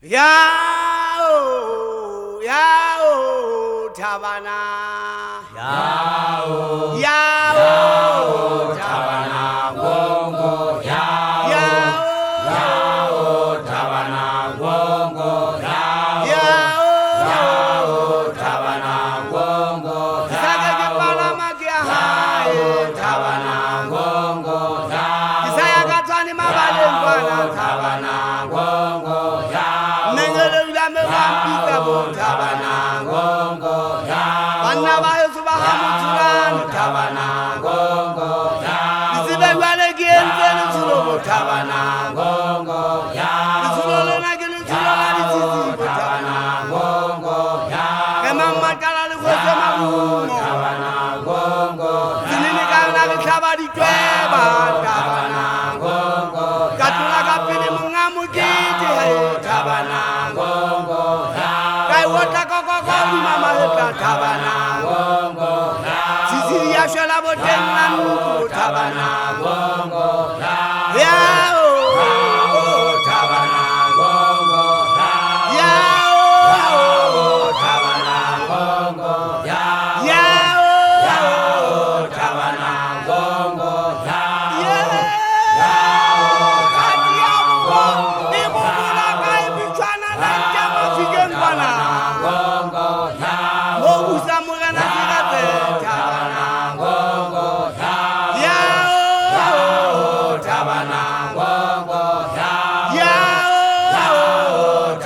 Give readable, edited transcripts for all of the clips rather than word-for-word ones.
Yao, yao, Tabana. Yao, Yao, Tabana, Wongo, Yao, Yao, Tabana, Wongo, Yao, Yao, Tabana, Wongo, Isaka kipala makia hai, Tabana, Wongo, Yao, Isaya katwani mabale mwana, Tabana, Wongo, Yao, Nengele ulame wampika bo, Tabana, Wongo, Yao, Wanna bayo subahamu tulani, Tabana, Wongo, Yao, Isibe wale kienze nusulobo, Tabana, Wongo, Yao, Nusulolo na kini sulolo ni sisi, Tabana, Wongo, Yao, Kema makala lukwese magumo, Tabana, Wongo, Sinini kana kikabadi kweba, Tabana, Wongo, Katula kapini mungamu kiti, Tabana, Wongo, Yao, Kai wota koko kwa mama heka, Tabana, Wongo, Yao, Sisiri ya shola botenga nuku, Tabana, Wongo, Yao, Yao, Tabana, Wongo, Yao, Yao, Tabana, Wongo, Yao, Yao, Tabana, Wongo, Yao, Yao, kati ya Mungu, ni Mungu na kai bichwana na jama figengwana, Wongo, Yao, Mungu samuga na sigate, Tabana, Wongo, Yao, Yao, Tabana, Wongo, Yao, Yao,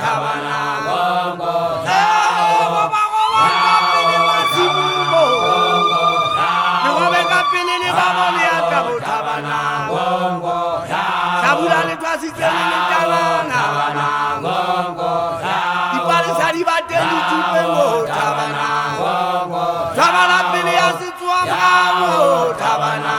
Tabana, Wongo, Tabana, Wongo, Yao, Sabulale twasiteni talana, Wongo, Yao, ipale sari bateni tupengo, Tabana, Wongo, Tabana pili asitwa mamo, Tabana,